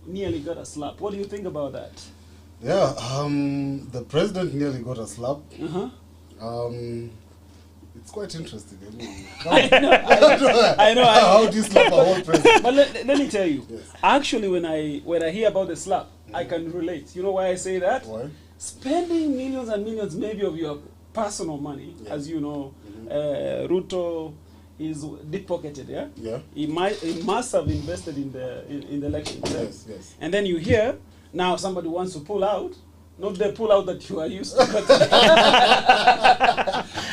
nearly got a slap. What do you think about that? Yeah, the president nearly got a slap. It's quite interesting. I know. How do you slap a whole president? But let me tell you. Yes. Actually, when I hear about the slap, I can relate. You know why I say that? Why? Spending millions and millions, maybe of your personal money, as you know, Ruto is deep pocketed. Yeah. Yeah. He must have invested in the election. Yes. Yes. And then you hear now somebody wants to pull out. Not the pull out that you are used to, but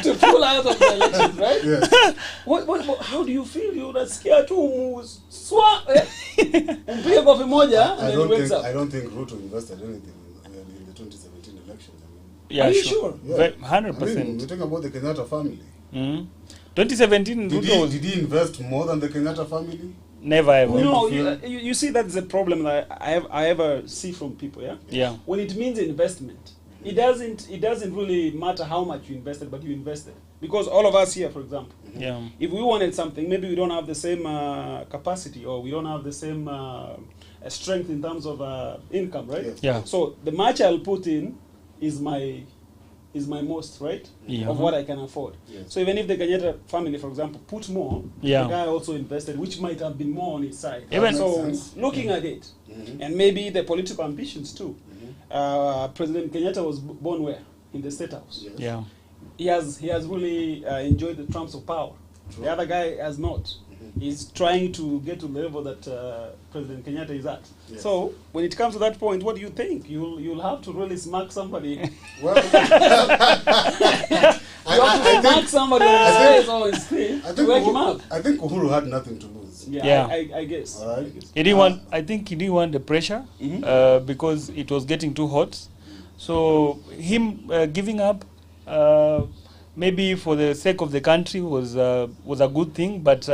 to pull out of the elections, right? Yes. What, how do you feel? You're scared to swap. Umpige kofi moja and then he wakes up. I don't think Ruto invested anything in the 2017 elections. Yeah, are you sure? Yeah. 100%. I mean, we're talking about the Kenyatta family. 2017, Ruto Did he invest more than the Kenyatta family? never ever. No, you see that's the problem that I ever see from people, yeah? Yeah. When it means investment, it doesn't really matter how much you invested, but you invested. Because all of us here, for example, Yeah. if we wanted something, maybe we don't have the same capacity or we don't have the same strength in terms of income, right? Yes. Yeah. So the much I'll put in is my most, right? Yeah. Of what I can afford. Yes. So even if the Kenyatta family, for example, put more, Yeah. the guy also invested, which might have been more on his side. Even- So Makes sense. looking at it, and maybe the political ambitions too. President Kenyatta was born where? In the State House. Yes. Yeah. He has really enjoyed the trumps of power. True. The other guy has not. He's trying to get to the level that President Kenyatta is at. Yes. So when it comes to that point, what do you think? You'll have to really smack somebody. Well, You have to smack somebody on his face or his screen to wake him up. I think Uhuru had nothing to lose. Yeah. Yeah. I guess. All right. I guess. He didn't want. I think he didn't want the pressure because it was getting too hot. So him giving up, maybe for the sake of the country, was a good thing. But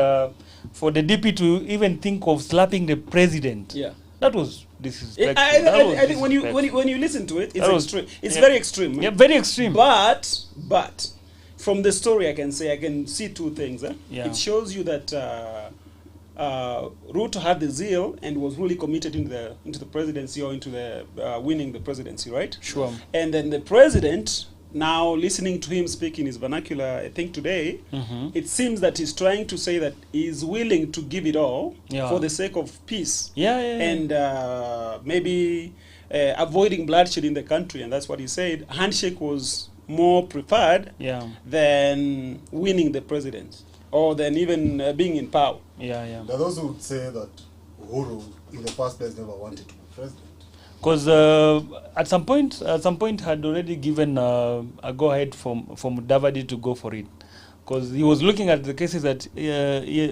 for the DP to even think of slapping the president, Yeah. that was disrespectful. I That was think when disrespectful. you listen to it, it's That was- extreme. It's yeah. very extreme. Yeah, very extreme. But from the story, I can see two things. Yeah. It shows you that Ruto had the zeal and was really committed into the presidency or into the winning the presidency, right? Sure. And then the president, now listening to him speak in his vernacular, I think today, it seems that he's trying to say that he's willing to give it all Yeah. for the sake of peace Yeah. and maybe avoiding bloodshed in the country. And that's what he said. Handshake was more preferred Yeah. than winning the president or than even being in power. Yeah. There are those who would say that Uhuru, in the first place, never wanted to be president. Because at some point had already given a go ahead for Mudavadi to go for it, because he was looking at the cases that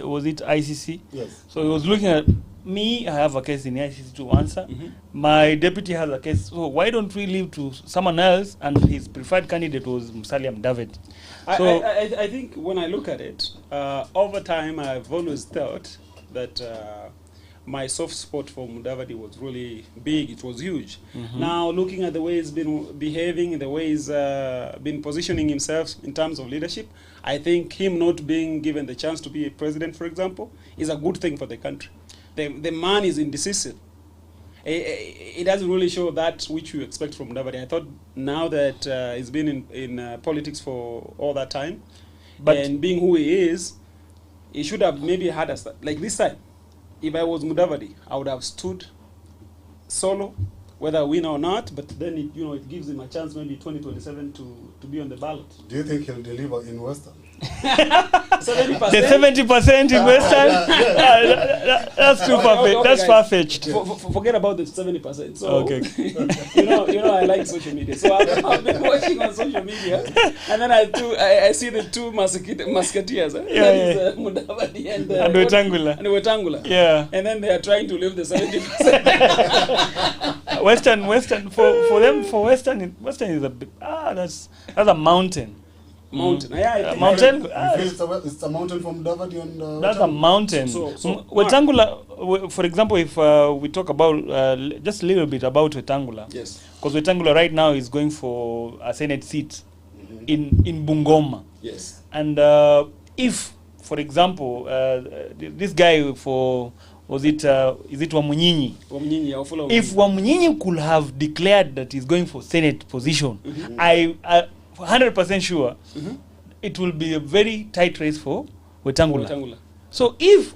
was it ICC. Yes. So he was looking at me. I have a case in the ICC to answer. My deputy has a case. So why don't we leave to someone else? And his preferred candidate was Musalia Mudavadi. So I think when I look at it, over time I've always thought that my soft spot for Mudavadi was really big. It was huge. Now, looking at the way he's been behaving, the way he's been positioning himself in terms of leadership, I think him not being given the chance to be a president, for example, is a good thing for the country. The man is indecisive. It doesn't really show that which you expect from Mudavadi. I thought now that he's been in politics for all that time, and being who he is, he should have maybe had a like this time. If I was Mudavadi, I would have stood solo, whether I win or not. But then it gives him a chance, maybe 2027, to be on the ballot. Do you think he'll deliver in Western? 70%. the 70% in Western, that's too far-fetched. That's far-fetched. Forget about the 70%. So, Okay. you know, I like social media. So I've been watching on social media, and then I see the two musketeers. That is Mudavadi and Wetangula. Yeah. And then they are trying to leave the 70%. Western for them, for Western is a bit, that's a mountain. Mountain. Yeah, Mountain. It's a mountain from Mudavadi and That's a mountain. So Wetangula, for example, if we talk about just a little bit about Wetangula, yes, because Wetangula right now is going for a Senate seat in Bungoma. Yes. And if, for example, this guy for was it is it Wamunyinyi? Wamunyinyi, Wafula If Wamunyinyi could have declared that he's going for Senate position, I 100% sure it will be a very tight race for Wetangula. So if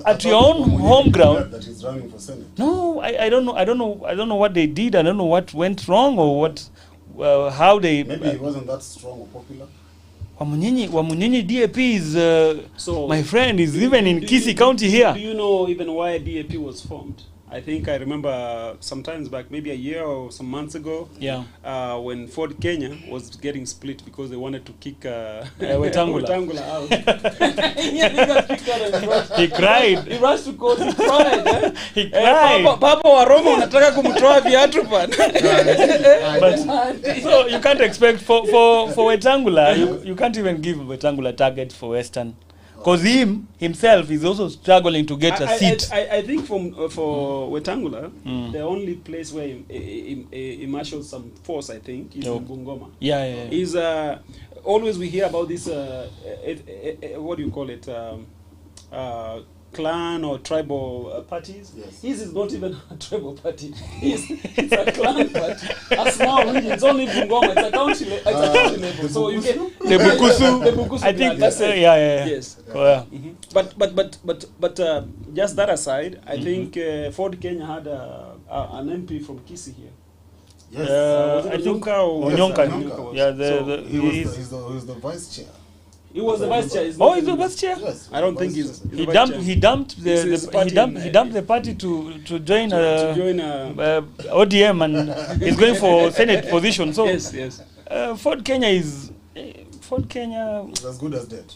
at your own home ground, that he's running for Senate. no, I don't know what they did. I don't know what went wrong or what how they. Maybe he wasn't that strong or popular. Wamunyinyi DAP is So my friend is even in Kisii County here. Do you know even why DAP was formed? I think I remember sometimes back, maybe a year or some months ago, Yeah. when Ford Kenya was getting split because they wanted to kick Wetangula. out. Yeah, they got kicked out and rushed. He cried. He rushed to court. He cried. Eh? He cried. Papa wa Roma unataka kumtoa viatu bana. But so you can't expect for Wetangula, you can't even give Wetangula target for Western. Because himself is also struggling to get a seat. I think for Wetangula, the only place where he marshals some force, I think, is in Bungoma. Yeah. Is always we hear about this, what do you call it, clan or tribal parties. Yes. His is not even a tribal party. It's a clan party. A small region. It's only Bungoma. It's a county level. So you get The Bukusu. The Bukusu I think clan, that's it. yeah. Yes. Oh, yeah. But just that aside, I think Ford Kenya had an MP from Kisii here. Yes. Was it I think Onyonka or Onyonka. Yeah, So He's the vice chair. he was the vice chair. He's the vice chair. Yes. I don't think he's He the vice dumped. chair. He dumped His the. party He dumped. in, He dumped the party to join to join ODM, and he's going for Senate position. So yes. Ford Kenya is Ford Kenya. It's as good as dead.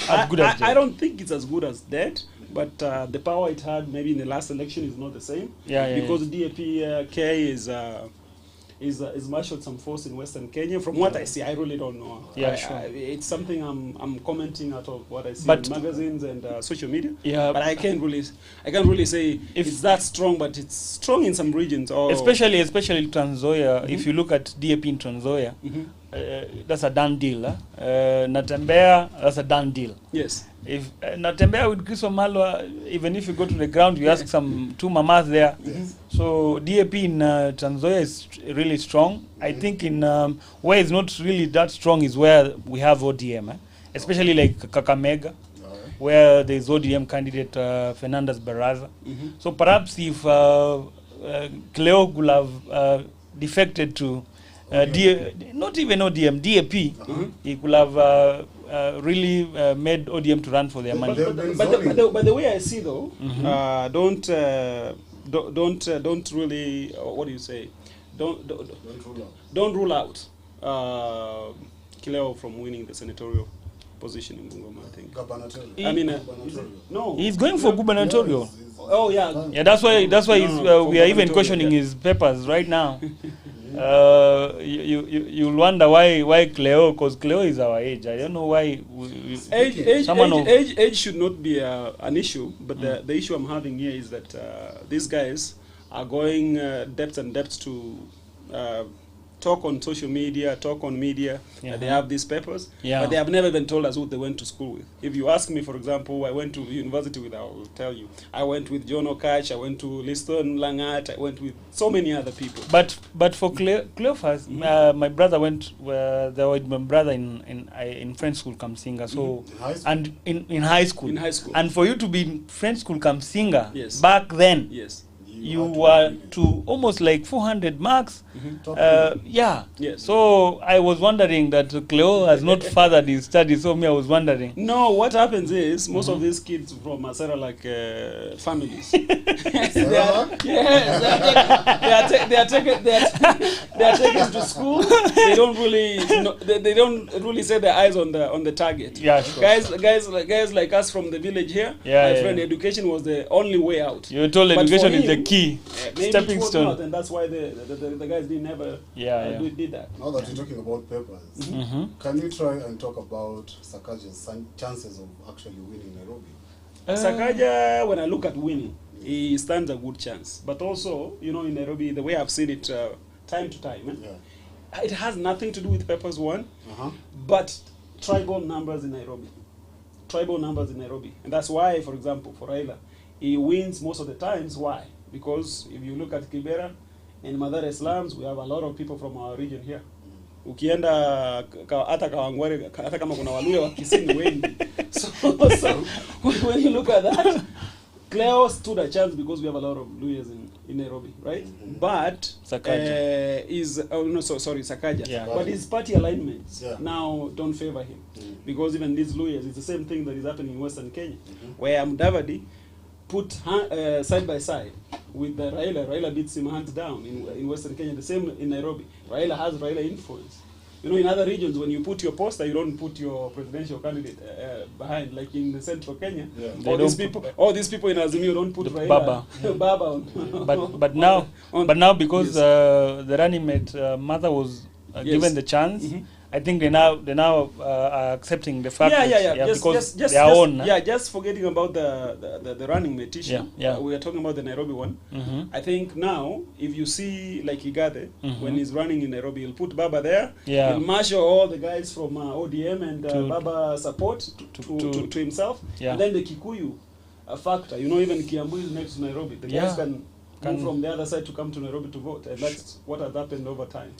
As good as I don't think it's as good as that, but the power it had maybe in the last election is not the same. Because DAP K is marshaled some force in Western Kenya. From what I see, I really don't know. Yeah, sure. It's something I'm commenting out of what I see But in magazines and social media. Yeah. But I can't really say if it's that strong, but it's strong in some regions. Or especially Trans Nzoia. If you look at DAP in Trans Nzoia, that's a done deal. Natembea, that's a done deal. Yes. If Natembea with Chris Omalwa, even if you go to the ground, you ask some two mamas there. So DAP in Trans Nzoia is really strong. I think in where it's not really that strong is where we have ODM, especially like Kakamega, where there is ODM candidate Fernandez Baraza. So perhaps if Cleo could have defected to not even ODM, DAP, he could have really made ODM to run for their money. But the way I see though, don't really what do you say? Don't rule out Kileo from winning the senatorial position in Bungoma. I think. I mean, no, he's going for gubernatorial. Oh yeah. Yeah, that's why we are even questioning his papers right now. You'll wonder why Cleo, because Cleo is our age. I don't know why. Age should not be an issue, but the issue I'm having here is that these guys are going depths to talk on social media, talk on media, that they have these papers, but they have never even told us who they went to school with. If you ask me, for example, I went to university with, I will tell you, I went with John Okach, I went to Liston Langat, I went with so many other people. But for Cleophas, my brother went, there was my brother in French school Kamsinga, so and in high school. In high school. And for you to be in French school Kamsinga, back then, you were to almost like 400 marks. So I was wondering that Cleo has not furthered his studies, so I was wondering. No, what happens is most of these kids from Sarah-like families, they are taken to school. They don't really they don't really set their eyes on the target. Yeah, sure. Guys like us from the village here, my friend, education was the only way out. You were told education is the key, maybe stepping stone. Not, and that's why the guys didn't ever did that. Now that you're talking about papers, can you try and talk about Sakaja's chances of actually winning Nairobi? Sakaja, when I look at winning, he stands a good chance. But also, in Nairobi, the way I've seen it time to time, it has nothing to do with papers, but tribal numbers in Nairobi. tribal numbers in Nairobi. And that's why, for example, for Raila, he wins most of the times. Why? Because if you look at Kibera and Mathare slums, we have a lot of people from our region here. Ukienda hata Kawangware, hata kama kuna Waluya wa Kisii wengi. So when you look at that, Cleo stood a chance because we have a lot of Luyas in Nairobi, right? But Sakaja Sakaja. Yeah. But his party alignments now don't favor him. Because even these Luyas, it's the same thing that is happening in Western Kenya, where Mudavadi put side by side with the Raila beats him hands down in Western Kenya. The same in Nairobi. Raila has Raila influence. You know, in other regions, when you put your poster, you don't put your presidential candidate behind. Like in the central Kenya, all these people in Azimio don't put Raila Baba on. But now because the running mate mother was given the chance. I think they now are accepting the fact because they are own. Just forgetting about the running mate issue. We are talking about the Nairobi one. I think now, if you see like Igade, when he's running in Nairobi, he'll put Baba there. He'll marshal all the guys from ODM and Baba support to himself. And then the Kikuyu factor. You know, even Kiambu is next to Nairobi. The guys can move from the other side to come to Nairobi to vote, and that's what has happened over time.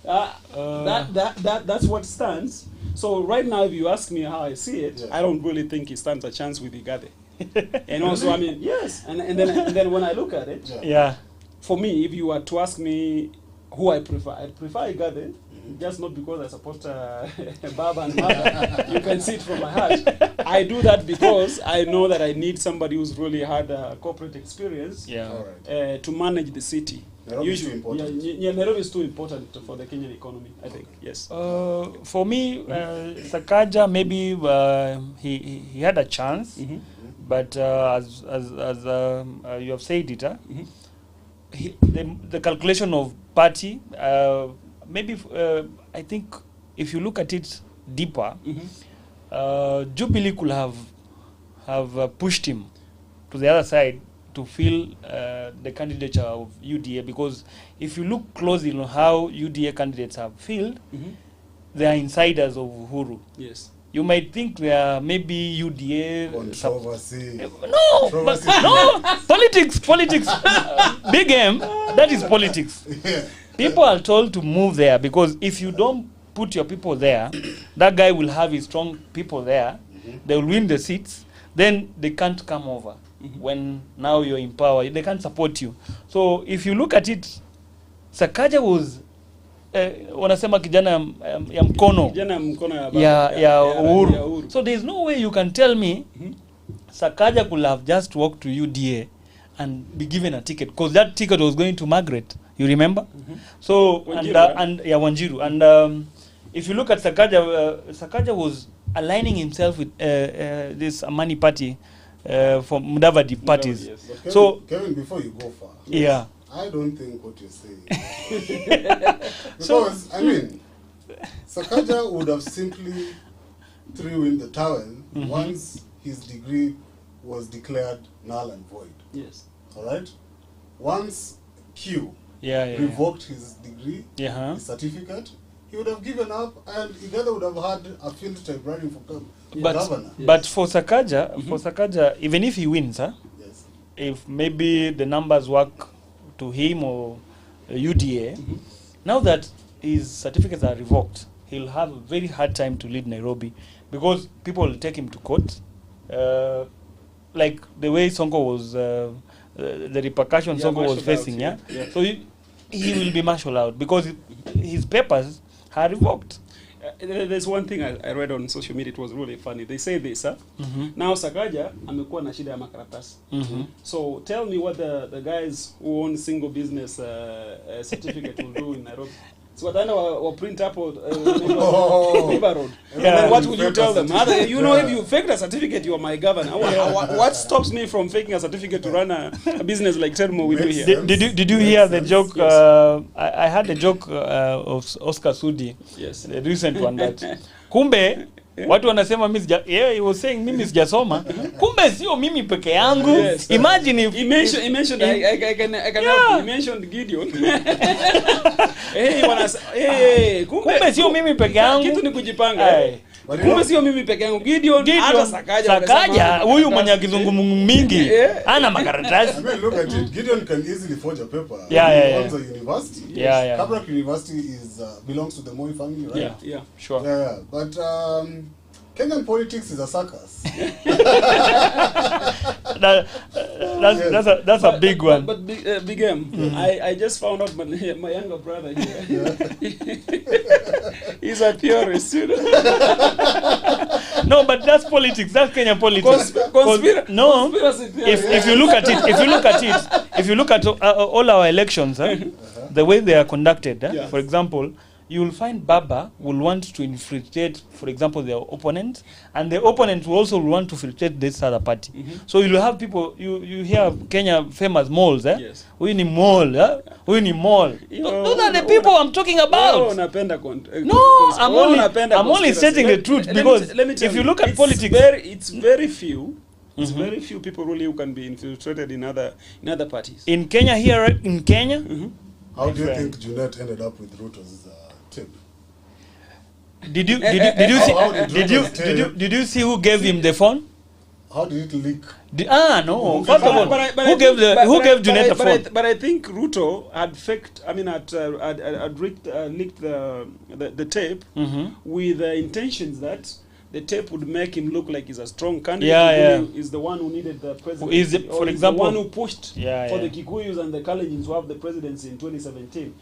That's what stands. So right now, if you ask me how I see it, I don't really think he stands a chance with Igade. And also, I mean, and then when I look at it, for me, if you were to ask me who I prefer, I'd prefer Igade. Just not because I support Baba and Mother. You can see it from my heart. I do that because I know that I need somebody who's really had corporate experience to manage the city. Nairobi is too important. Nairobi is too important for the Kenyan economy, I think. Yes. For me, Sakaja, maybe he had a chance, but as you have said it, the calculation of party. Maybe I think if you look at it deeper, Jubilee could have pushed him to the other side to fill the candidature of UDA, because if you look closely on how UDA candidates have filled, they are insiders of Uhuru. Yes. You might think they are maybe UDA controversy. No, politics. Big M, that is politics. People are told to move there because if you don't put your people there, that guy will have his strong people there. They will win the seats. Then they can't come over. When now you're in power, they can't support you. So if you look at it, Sakaja was wanasema kijana ya mkono. Kijana mkono ya Uhuru. So there's no way you can tell me Sakaja could have just walked to UDA and be given a ticket, because that ticket was going to Margaret. You remember? So Wanjiru. And if you look at Sakaja, Sakaja was aligning himself with this Amani party from Mudavadi parties. Yes. Kevin, So Kevin, before you go far, I don't think what you're saying. Because I mean, Sakaja would have simply threw in the towel once his degree was declared null and void. Yes. All right. Once Q revoked his degree, his certificate, he would have given up, and Igade would have had a field type running for governor. But for Sakaja, even if he wins, if maybe the numbers work to him or UDA, now that his certificates are revoked, he'll have a very hard time to lead Nairobi, because people will take him to court, like the way Sonko was, the repercussion Sonko was facing. So he will be martialed out because his papers are revoked. There's one thing I read on social media. It was really funny. They say this, now Sakaja amekuwa na shida ya makaratasi. So tell me what the guys who own single business certificate will do in Nairobi. So what print up River Road. And what will you tell them? You know, if you faked a certificate, you are my governor. What stops me from faking a certificate to run a business like Termo we do here? Did you hear the joke? I had a joke of Oscar Sudi, the recent one, that kumbe watu wanasema mimi he was saying mimi sijasoma, kumbe sio mimi peke yangu. Imagine if he mentioned I can help. He mentioned Gideon. Kumbe sio mimi peke yangu. Kitu ni kujipanga. Kumbe sio mimi peke yangu. Gideon hata Sakaja huyu mwenye kizungu mingi ana makaratasi. I mean, look at it. Gideon can easily forge a paper. Yeah. From the university. Yeah. Kabrak University is belongs to the Moi family, right? Yeah. Sure. Yeah. But Kenyan politics is a circus. That's a big one. But Big M, I just found out my younger brother here. He's a theorist, you know. No, but that's politics. That's Kenyan politics. No, if you look at all our elections, the way they are conducted, for example, you will find Baba will want to infiltrate, for example, their opponent, and the opponent will also want to filtrate this other party. So you will have people, you hear Kenya famous malls, Yes. We need mall, we need mall. Those are the people I'm talking about. No, I'm only stating the truth, because let me tell if you look at politics, it's very few. It's very few people really who can be infiltrated in other parties. In Kenya, in Kenya. How do you think Junet ended up with Ruto's tip? Did you see who gave him the phone? How did it leak? No. First of all, who gave Junet the phone? But I think Ruto had faked. I mean, had leaked the tape with the intentions that the tape would make him look like he's a strong candidate. He's the one who needed the presidency. For example, the one who pushed for the Kikuyus and the Kalenjins to have the presidency in 2017.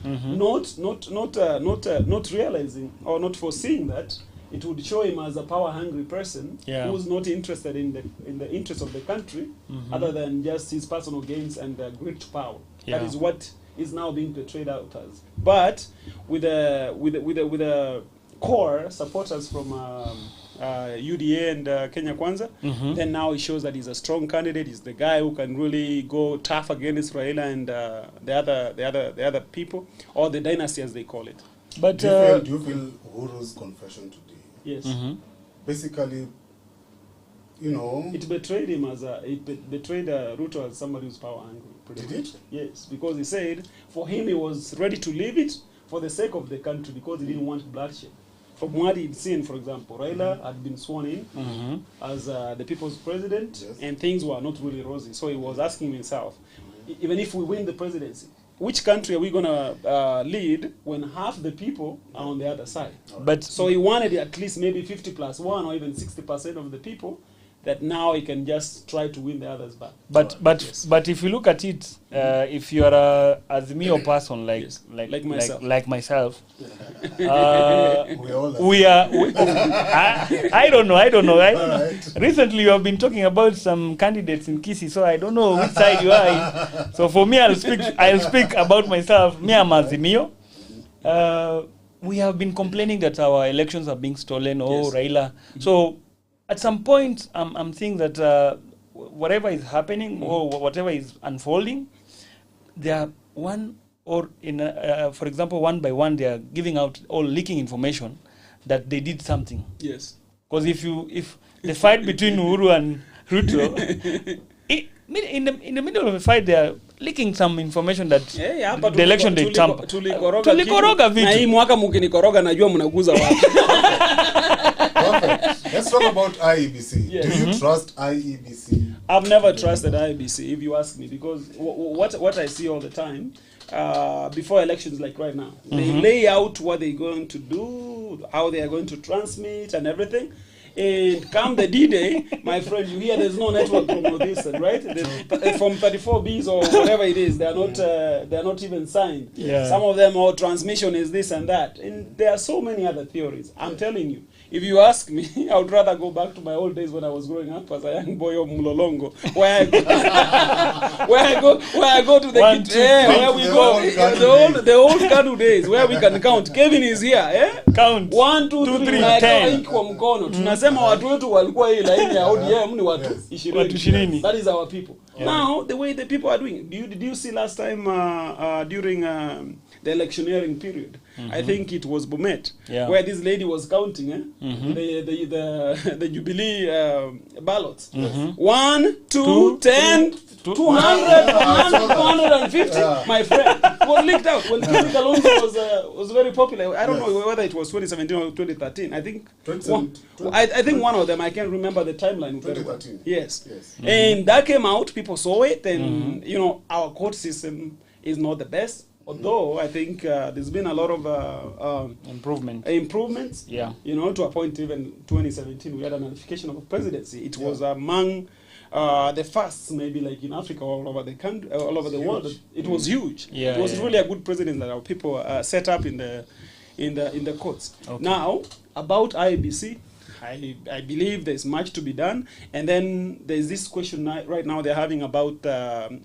Not realizing or not foreseeing that it would show him as a power-hungry person who's not interested in the interests of the country, other than just his personal gains and greed to power. That is what is now being portrayed out as. But with the core supporters from UDA and Kenya Kwanza, then now it shows that he's a strong candidate. He's the guy who can really go tough against Raila and the other people, or the dynasty as they call it. But do you feel Uhuru's confession today? Yes. Basically, you know, it betrayed him it betrayed Ruto as somebody who's power hungry. Did it? Yes, because he said for him he was ready to leave it for the sake of the country, because he didn't want bloodshed. From what he'd seen, for example, Raila had been sworn in as the people's president, and things were not really rosy. So he was asking himself, even if we win the presidency, which country are we going to lead when half the people are on the other side? But so he wanted at least maybe 50+1 or even 60% of the people, that now he can just try to win the others back. But if you look at it, if you are a Azimio person like myself, we are. I don't know. Right. Recently, you have been talking about some candidates in Kisii, so I don't know which side you are in. So for me, I'll speak about myself. Me, I'm Azimio. We have been complaining that our elections are being stolen. Raila. So at some point, I'm thinking that whatever is happening or whatever is unfolding, they are for example, one by one, they are giving out or leaking information that they did something. Yes. Because if the fight between Uhuru and Ruto, in the middle of the fight, they are leaking some information that the election they tamper. Tulikoroga vitu. Na hii mwaka mkinikoroga najua mnaguza wapi. Perfect. Let's talk about IEBC. Yes. Do you trust IEBC? I've never trusted IEBC, if you ask me, because what I see all the time, before elections like right now, they lay out what they're going to do, how they are going to transmit and everything. And come the D-Day, my friend, you hear there's no network from this, right? From 34Bs or whatever it is, they are not even signed. Yeah. Some of them, transmission is this and that. And there are so many other theories. I'm telling you, if you ask me, I would rather go back to my old days when I was growing up as a young boy of Mlolongo, where I go to the the old Kanu days, where we can count. Kevin is here, Count 1, 2, 3, 10. Kwa mkono. Tunasema watu wetu walikuwa hii laini ya ODM ni watu 20. That is our people. Now, the way the people are doing, did you see last time during the electioneering period? I think it was Bomet, where this lady was counting the Jubilee ballots. 1, 2, 10, 200, 2050, my friend, was leaked out when Kevin Kalonzo was very popular. I don't know whether it was 2017 or 2013. I think I think one of them. I can't remember the timeline. 2013. Yes. And that came out. People saw it, and you know, our court system is not the best. Although I think there's been a lot of improvements. Yeah. You know, to a point, even 2017, we had a nullification of a presidency. It was among the first, maybe like in Africa, all over the country, all over the world. It was huge. It was really a good president that our people set up in the courts. Okay. Now, about IEBC, I believe there's much to be done. And then there's this question right now they're having about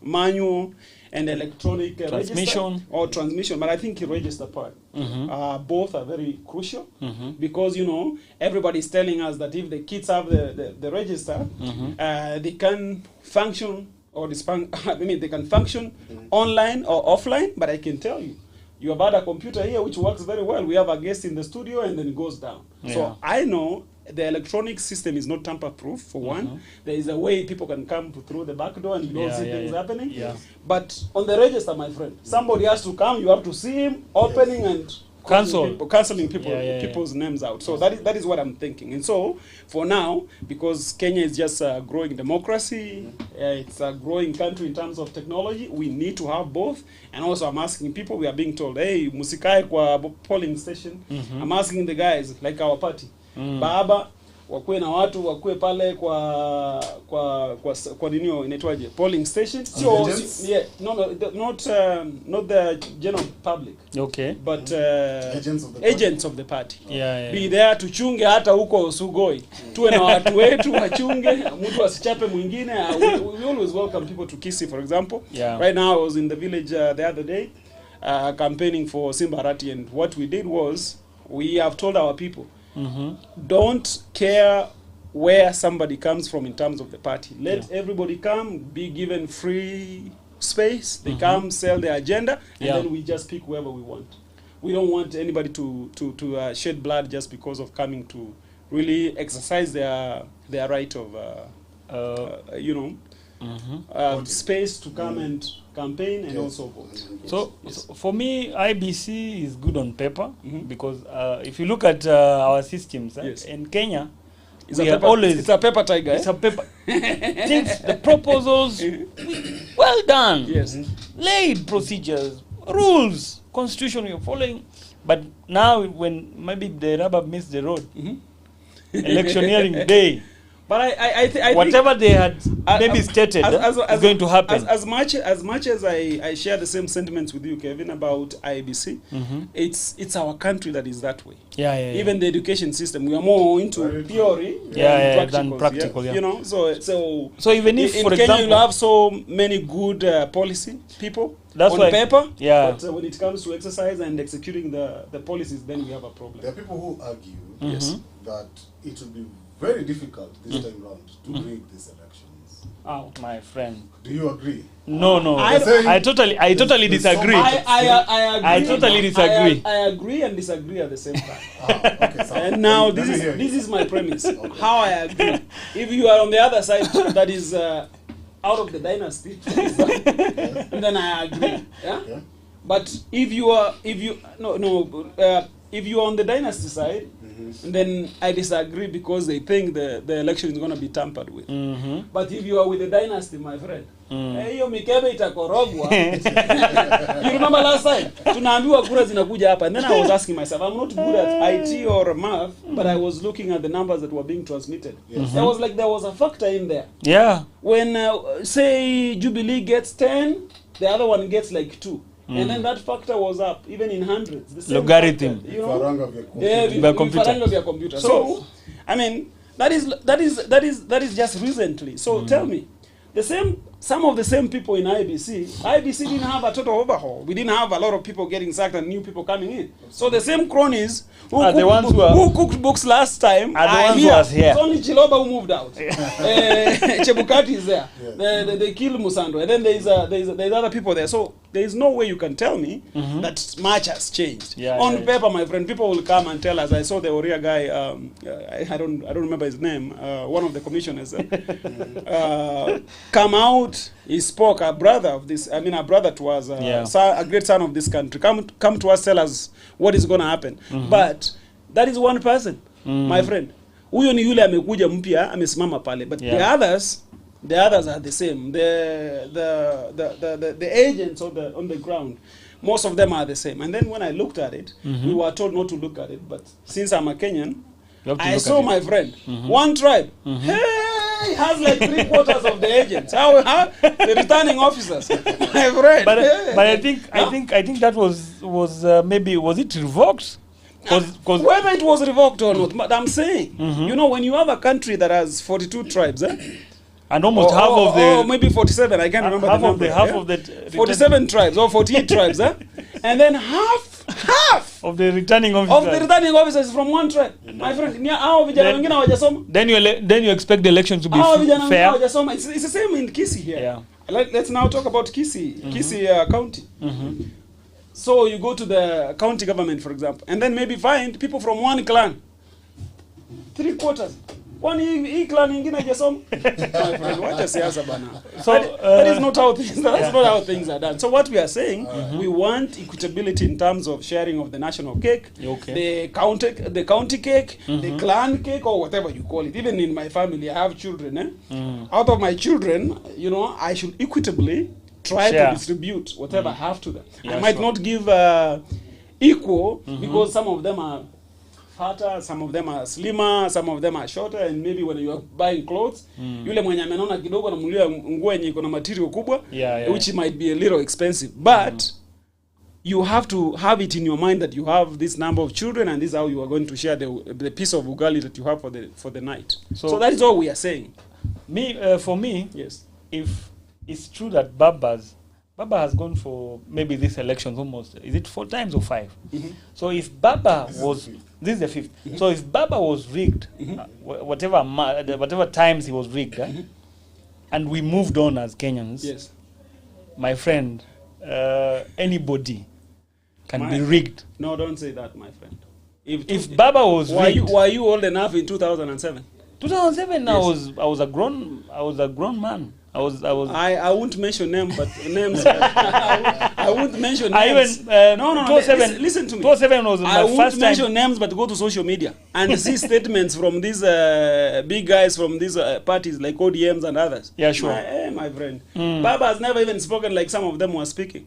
manual and electronic transmission or transmission, but I think the register part. Both are very crucial because, you know, everybody's telling us that if the kids have the register, they can function they can function online or offline. But I can tell you, you have had a computer here which works very well. We have a guest in the studio and then it goes down. So I know the electronic system is not tamper-proof, for one. There is a way people can come through the back door and you don't see things happening. But on the register, my friend, somebody has to come. You have to see him opening and cancelling people's names out. So that is what I'm thinking. And so for now, because Kenya is just a growing democracy, it's a growing country in terms of technology, we need to have both. And also I'm asking people, we are being told, hey, musikae kwa polling station. I'm asking the guys, like our party, baba wakuwe na watu wakuwe pale kwa nini inaitwaje polling station. So not the general public, but agents of the party. Be there tuchunge hata huko Sugoi, tuwe na watu wetu wachunge, mtu asichape mwingine. We always welcome people to Kisii, for example. Right now I was in the village the other day campaigning for Simbarati, and what we did was we have told our people, don't care where somebody comes from in terms of the party. Let everybody come, be given free space. They come, sell their agenda, and then we just pick whoever we want. We don't want anybody to shed blood just because of coming to really exercise their right of space to come and campaign and also vote. So for me, IBC is good on paper because if you look at our systems in Kenya, it's a paper tiger. It's a paper. Things, the proposals, well done. Laid procedures, rules, constitution you're following. But now when maybe the rubber meets the road, electioneering day. But I whatever they had maybe stated is going to happen. As much as I share the same sentiments with you, Kevin, about IBC, it's our country that is that way. Even the education system, we are more into theory than practical. You know, so even if, for Kenya, example, you have so many good policy people on paper, but when it comes to exercise and executing the policies, then we have a problem. There are people who argue that it will be very difficult this time round to rig these elections. Oh, my friend. Do you agree? No. I totally disagree. I totally disagree. I agree and disagree at the same time. Okay, so and now this is my premise. How I agree. If you are on the other side, that is out of the dynasty, then I agree. But if you are on the dynasty side, then I disagree because they think the election is going to be tampered with. But if you are with the dynasty, my friend, hiyo mikebe itakorogwa. You remember last time? Tunaambiwa kura zinakuja hapa. And then I was asking myself, I'm not good at IT or math, but I was looking at the numbers that were being transmitted. There was a factor in there. When, say, Jubilee gets 10, the other one gets like 2. And then that factor was up, even in hundreds. The same logarithm. Factor, you know, computer. So, I mean, that is just recently. So tell me, some of the same people in IBC didn't have a total overhaul. We didn't have a lot of people getting sacked and new people coming in. So the same cronies who cooked books last time are the ones who was here. It's only Chiloba who moved out. Chebukati is there. They killed Musando. And then there's other people there. So there is no way you can tell me that much has changed. On paper, my friend, people will come and tell us. I saw the Oria guy, I don't remember his name, one of the commissioners, come out out, he spoke, a brother to us, a great son of this country, come to us, tell us what is going to happen. But that is one person, my friend. Huyo ni yule amekuja mpya, amesimama pale. But the others are the same. The agents on the ground, most of them are the same. And then when I looked at it, we were told not to look at it. But since I'm a Kenyan, I saw my friend, one tribe. Hey, has like 3/4 of the agents. How the returning officers, my friend. But I think that was maybe, was it revoked? Because whether it was revoked or not, but I'm saying, you know, when you have a country that has 42 tribes, and almost half of the, maybe 47, I can't remember the number, half of the 47 tribes or 48 tribes, and then half of the returning officers from one tribe, my friend. Then you expect the election to be fair. It's the same in Kisii here. Yeah. Let's now talk about Kisii County. So you go to the county government, for example, and then maybe find people from one clan, 3/4. One clan ingine hajasoma. Wacha siasa bana. So that is not how things. That's not how things are done. So what we are saying, we want equitability in terms of sharing of the national cake, the county cake, the clan cake, or whatever you call it. Even in my family, I have children. Out of my children, you know, I should equitably try to distribute whatever I have to them. I might not give equal because some of them are fatter, some of them are slimmer, some of them are shorter, and maybe when you are buying clothes, yule mwenye amenona kidogo anamulia nguo yenye iko na material kubwa, which might be a little expensive, but you have to have it in your mind that you have this number of children and this is how you are going to share the piece of ugali that you have for the night. So that is all we are saying. For me, yes, if it's true that Baba has gone for maybe this elections almost, is it 4 times or 5? So if Baba this is the 5th. So if Baba was rigged, whatever times he was rigged, and we moved on as Kenyans, yes, my friend, anybody can be rigged. No, don't say that, my friend. If Baba was rigged, were you old enough in 2007? 2007, yes. I was a grown man. I won't mention names, but names. I won't mention names. No. Listen to me. 2007 was my first time. I won't mention names, but go to social media and see statements from these big guys from these parties like ODMs and others. Yeah, sure. My friend. Baba has never even spoken like some of them were speaking.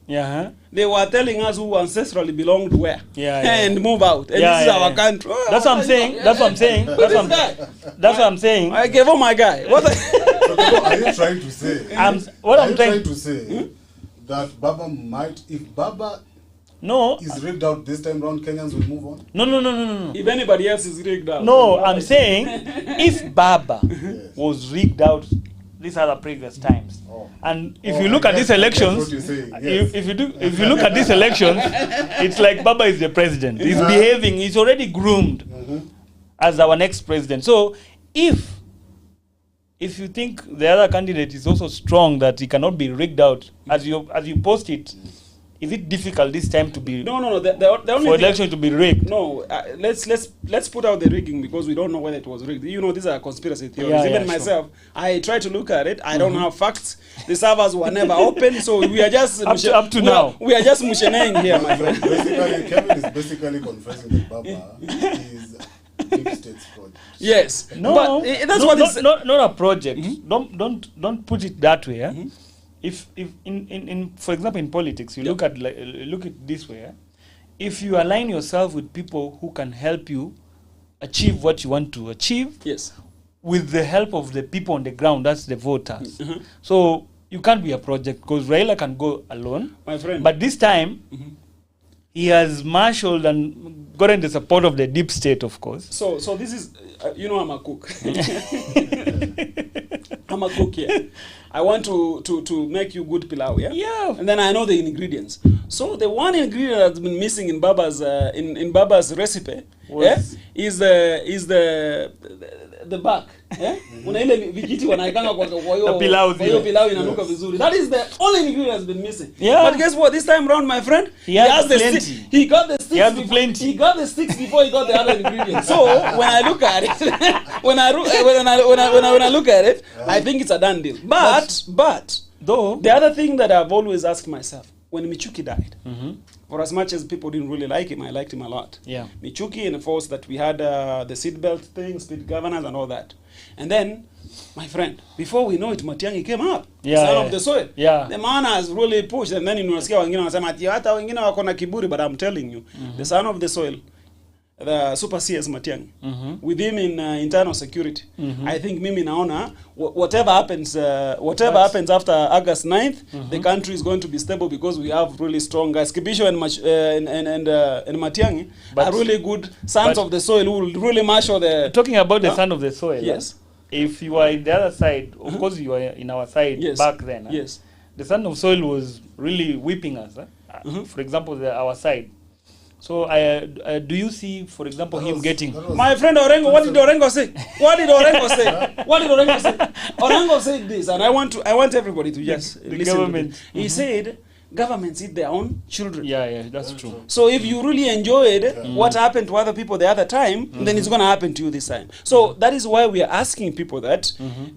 They were telling us who ancestrally belonged where. And move out. And this is our country. That's what I'm saying. That's what I'm saying. That's what I'm saying. I gave him my guy. What are you trying to say? I'm trying to say that Baba might, if Baba is rigged out this time round, Kenyans will move on? No. If anybody else is rigged out. No, I'm saying if Baba was rigged out these other previous times, and if you look at these elections, if you look at these elections, it's like Baba is the president. He's behaving. He's already groomed as our next president. So if you think the other candidate is also strong that he cannot be rigged out, as you post it, is it difficult this time to be the only for election to be rigged? No, let's put out the rigging because we don't know whether it was rigged. You know, these are conspiracy theories. Even myself, I try to look at it. I don't have facts. The servers were never open, so we are just up to now. We are just musheneng here, my friend. Basically, Kevin is basically confessing that Baba is deep state's project. Yes, but that's what it's not a project. Don't put it that way. If in for example in politics you look at this way, if you align yourself with people who can help you achieve what you want to achieve, with the help of the people on the ground, that's the voters. So you can't be a project because Raila can go alone, my friend. But this time he has marshaled and gotten the support of the deep state, of course. So this is, you know, I'm a cook. I'm a cook here. I want to make you good pilau, Yeah. And then I know the ingredients. So the one ingredient that's been missing in Baba's in Baba's recipe is the back. Una ile vijiti wanaikanga kwa hiyo pilau inanuka vizuri. That is the only ingredient that's been missing. But guess what? This time round, my friend, he got the sticks before he got the other ingredients. So when I look at it, when I look at it, I think it's a done deal. But Though the other thing that I've always asked myself, when Michuki died, for as much as people didn't really like him, I liked him a lot. Yeah. Michuki enforced that we had the seatbelt thing, speed governors and all that. And then, my friend, before we know it, Matiang'i came up. Yeah, the son yeah. of the soil. Yeah. The man has really pushed. And then unasikia wengine wanasema ati hata wengine wako na kiburi, but I'm telling you, the son of the soil, the super CS Matiang'i, with him in internal security, I think mimi naona whatever happens after August 9th, the country is going to be stable because we have really strong guys. Kibisho and Matiang'i are really good sons of the soil who will really marshal the... Talking about the son of the soil. Yes. If you are in the other side, of course you are in our side back then. Yes. The son of soil was really whipping us. For example, our side. So do you see, for example, him getting... My friend Orengo, what did Orengo say? What did Orengo say? What did Orengo say? Orengo said this, and I want everybody to just listen government. to it. He said, governments eat their own children. Yeah, that's true. So if you really enjoyed what happened to other people the other time, then it's going to happen to you this time. So that is why we are asking people that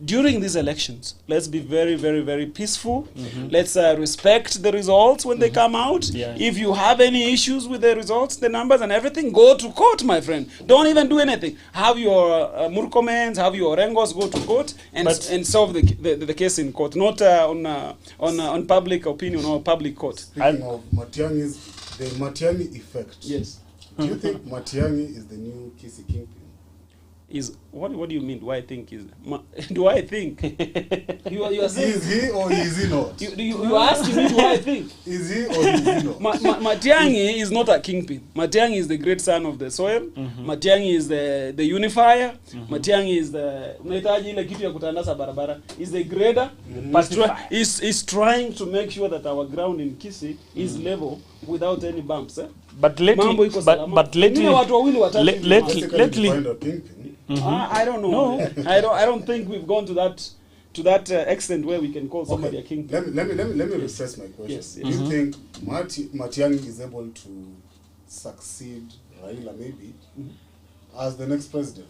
during these elections, let's be very, very, very peaceful. Let's respect the results when they come out. Yeah. If you have any issues with the results, the numbers and everything, go to court, my friend. Don't even do anything. Have your Murkomens, have your Orengos go to court and solve the case in court, not on public opinion or public court. Speaking of Matiang'i's, the Matiang'i effect. Yes. Do you think Matiang'i is the new Kisii kingpin? Is what do you mean? Do I think is? Do I think? you are saying Is he or is he not? You are asking me, do I think? Is he or is he not? Matiang'i is not a kingpin. Matiang'i is the great son of the soil. Matiang'i is the unifier. Matiang'i is the unahitaji ile kitu ya kutandasa barabara. Is the grader. Is trying to make sure that our ground in Kisii is level without any bumps. But lately, find a kingpin. I don't know. No. I don't think we've gone to that extent where we can call somebody a kingpin. Let me rephrase my question. Yes. Do you think Matiang'i is able to succeed Raila maybe as the next president?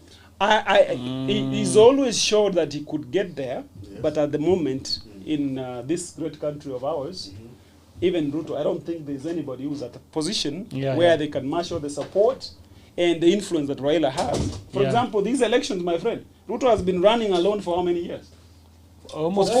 He's always showed that he could get there, but at the moment in this great country of ours, even Ruto, I don't think there's anybody who's at a position where they can marshal the support and the influence that Raila has. For example, these elections, my friend, Ruto has been running alone for how many years? Almost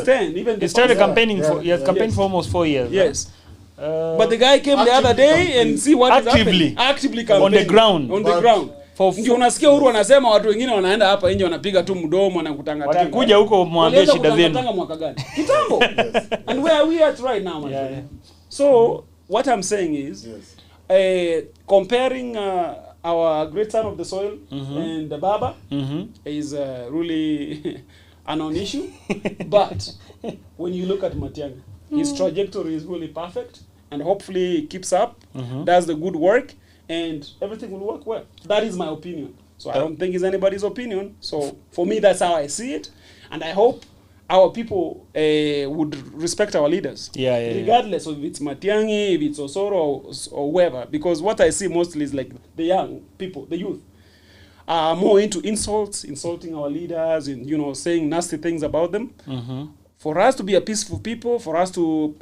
10. Even he started campaigning he has campaigned for almost 4 years. Yes. But the guy came the other day and see what is happening. Actively campaigning. On the ground. On the ground. Ndio unasikia Uhuru anasema watu wengine wanaenda hapa nje wanapiga tu mdomo na kutangatanga. Wakikuja huko mwambie shida zenu. Wanatanga mwaka gani? Kitambo. And where are we at right now, my friend? So what I'm saying is comparing our great son of the soil and the Baba is really a non-issue. But when you look at Matiang'i, his trajectory is really perfect, and hopefully he keeps up, does the good work, and everything will work well. That is my opinion. So I don't think it's anybody's opinion. So for me, that's how I see it, and I hope our people would respect our leaders, regardless of if it's Matiang'i, if it's Osoro or whoever. Because what I see mostly is like the young people, the youth, are more into insulting our leaders, and saying nasty things about them. For us to be a peaceful people, for us to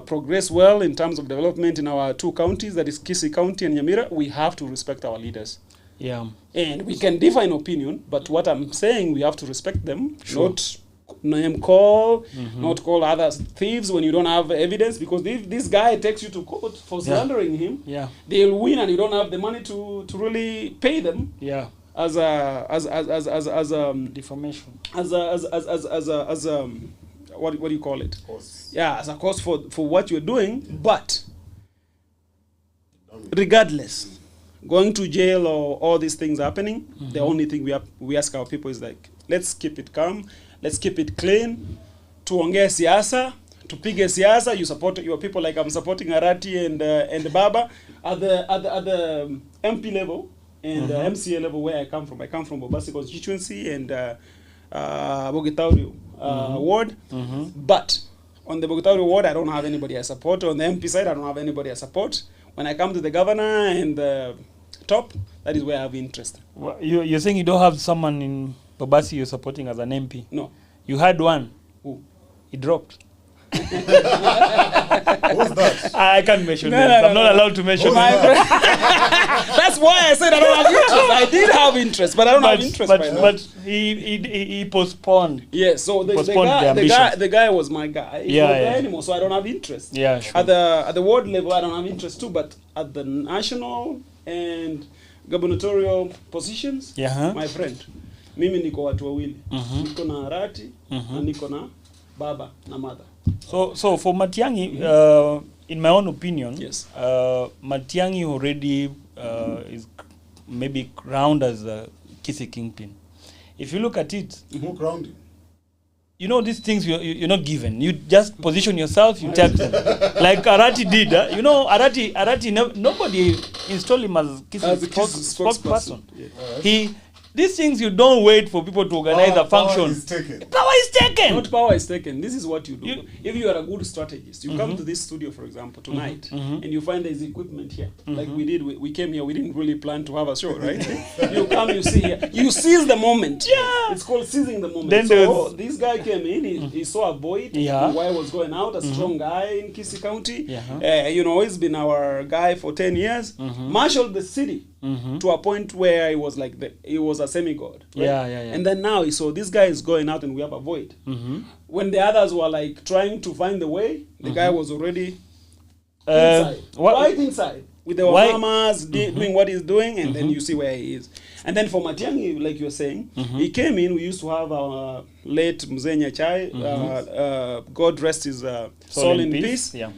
progress well in terms of development in our two counties, that is Kisii County and Nyamira, we have to respect our leaders. Yeah. And we can differ in opinion, but what I'm saying, we have to respect them, not name call, not call others thieves when you don't have evidence, because if this guy takes you to court for slandering him, they'll win and you don't have the money to really pay them. As defamation. What do you call it? Cost. Yeah, as a cost for what you're doing. But regardless, going to jail or all these things happening, the only thing we ask our people is like, let's keep it calm, let's keep it clean. Tuongee siasa, tupige siasa. You support your people like I'm supporting Arati and Baba at the MP level and MCA level where I come from. I come from Bobasi constituency and Bogitauri ward. But on the Bogitauri ward, I don't have anybody I support. On the MP side, I don't have anybody I support. When I come to the governor and the top, that is where I have interest. Well, you're saying you don't have someone in Bobasi you're supporting as an MP? No. You had one. Who? He dropped. Who's that? I can't mention names. I'm not allowed to mention names. That's why I said I don't have interest. I did have interest, but I don't have interest right now. But he postponed. Yeah, so the guy was my guy. He's not there anymore, so I don't have interest. Yeah, sure. At the world level, I don't have interest too, but at the national and gubernatorial positions, my friend, mimi niko watu wawili. Niko na Arati na niko na baba na mother. So for Matiang'i, in my own opinion, yes, Matiang'i already is maybe crowned as a Kisi kingpin. If you look at it, who crowned him? You know, these things you're not given. You just position yourself, you take them. Like Arati did. You know, Arati nobody installed him as Kisi's spokesperson. Yeah. These things you don't wait for people to organize a function. Power is taken. Power is taken. Not power is taken. This is what you do. If you are a good strategist, you come to this studio, for example, tonight, and you find there's equipment here. Like we did, we came here, we didn't really plan to have a show, right? You come, you see here. You seize the moment. Yeah. It's called seizing the moment. Then so this guy came in, he saw a void, yeah, why was going out, a strong guy in Kisi County. Yeah. You know, he's been our guy for 10 years. Marshaled the city. To a point where he was like he was a semi-god, right? Yeah. And then now he saw this guy is going out and we have a void. When the others were like trying to find the way, the guy was already inside, right inside with the mamas doing what he's doing, and then you see where he is. And then for Matiang'i, like you're saying, he came in. We used to have our late Mzee Nyachai, God rest his soul in peace. Yeah.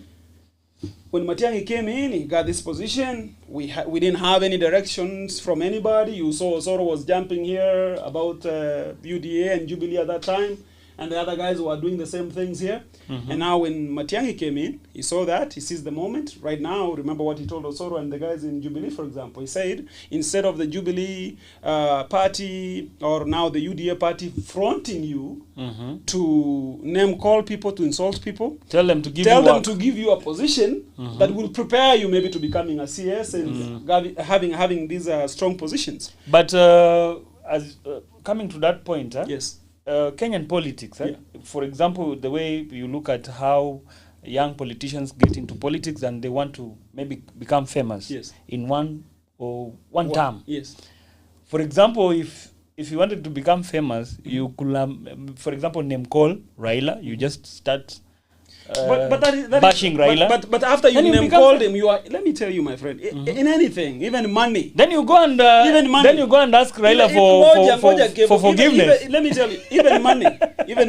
When Matiang'i came in, he got this position. We didn't have any directions from anybody. You saw Osoro was jumping here about UDA and Jubilee at that time, and the other guys were doing the same things here. And now when Matiang'i came in, he saw that, he sees the moment. Right now, remember what he told Osoro and the guys in Jubilee, for example. He said, instead of the Jubilee party or now the UDA party fronting you to name call people, to insult people, tell them to give you a position that will prepare you maybe to becoming a CS and having these strong positions. But as coming to that point, yes. Kenyan politics, for example, the way you look at how young politicians get into politics and they want to maybe become famous in one term. Yes. For example, if you wanted to become famous, you could, for example, name call Raila. You just start bashing Raila. But after you name called him, you are. Let me tell you, my friend. In anything, even money. Then you go and Then you go and ask Raila for forgiveness. Let me tell you, even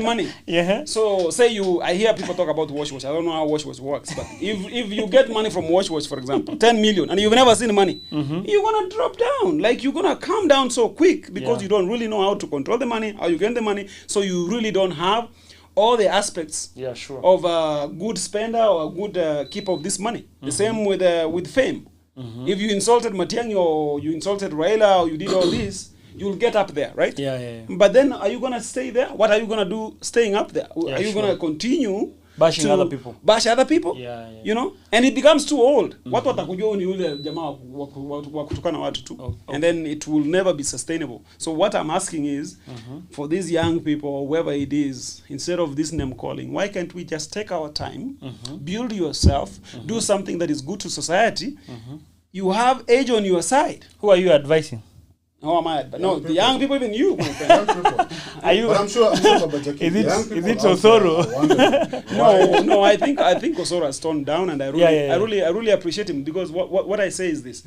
money. Yeah. So say I hear people talk about wash. I don't know how wash works, but if you get money from wash, for example, 10 million, and you've never seen money, you're gonna drop down. Like you're gonna come down so quick because you don't really know how to control the money, how you get the money. So you really don't have all the aspects of a good spender or a good keeper of this money. The same with fame. If you insulted Matiang'i or you insulted Raila or you did all this, you'll get up there, right? Yeah. But then are you going to stay there? What are you going to do staying up there? Are you going to continue bashing other people? Bash other people? Yeah. You know? And it becomes too old. What watakujua ni yule jamaa wa kutukana watu tu. And then it will never be sustainable. So what I'm asking is, for these young people or whoever it is, instead of this name calling, why can't we just take our time, build yourself, do something that is good to society? You have age on your side. Who are you advising? Oh, am I? No, the young people, even you, my friend. Are you? But I'm sure is it Osoro? No. I think Osoro has toned down, and I really appreciate him, because what I say is this: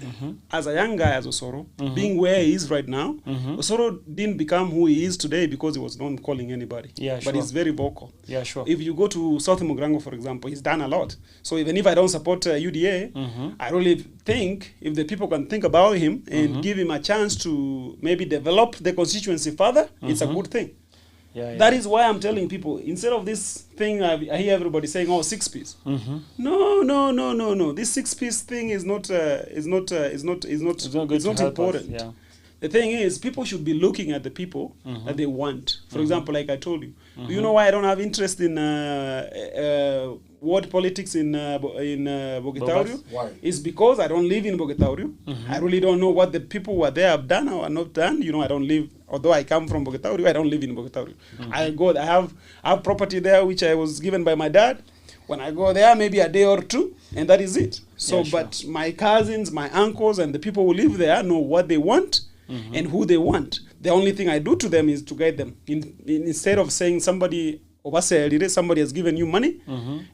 as a young guy, as Osoro, being where he is right now, Osoro didn't become who he is today because he was not calling anybody. Yeah, sure. But he's very vocal. Yeah, sure. If you go to South Mugrango, for example, he's done a lot. So even if I don't support UDA, I really think if the people can think about him and give him a chance to maybe develop the constituency further, it's a good thing. That is why I'm telling people, instead of this thing I hear everybody saying, oh, 6Ps. No. This 6Ps thing is not important. Yeah. The thing is, people should be looking at the people that they want. For example, like I told you, do you know why I don't have interest in ward politics in Bogetaurio. Why? Is because I don't live in Bogetaurio. I really don't know what the people who are there have done or not done. You know, I don't live, although I come from Bogetaurio, I don't live in Bogetaurio. I have property there which I was given by my dad. When I go there, maybe a day or two, and that is it. So, but my cousins, my uncles, and the people who live there know what they want and who they want. The only thing I do to them is to guide them. Instead of saying somebody has given you money,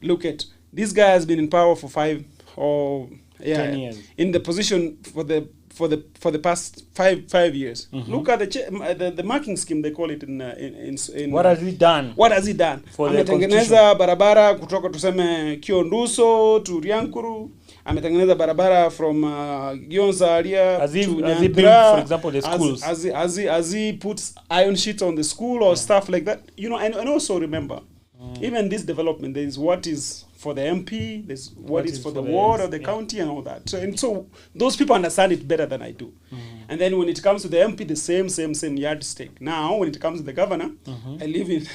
look at, this guy has been in power for 10 years. In the position for the past five years. Look at the marking scheme, they call it in what has he done? What has he done? Ametengeneza barabara kutoka tuseme Kionduso to Riankuru. Ametengeneza barabara from Gionza area to Nyantra. For example, the schools. As he puts iron sheets on the school or stuff like that. You know, and also remember, even this development, there is what is for the MP, there's what is for the ward or the county and all that. So those people understand it better than I do. And then when it comes to the MP, the same yardstick. Now, when it comes to the governor, I live in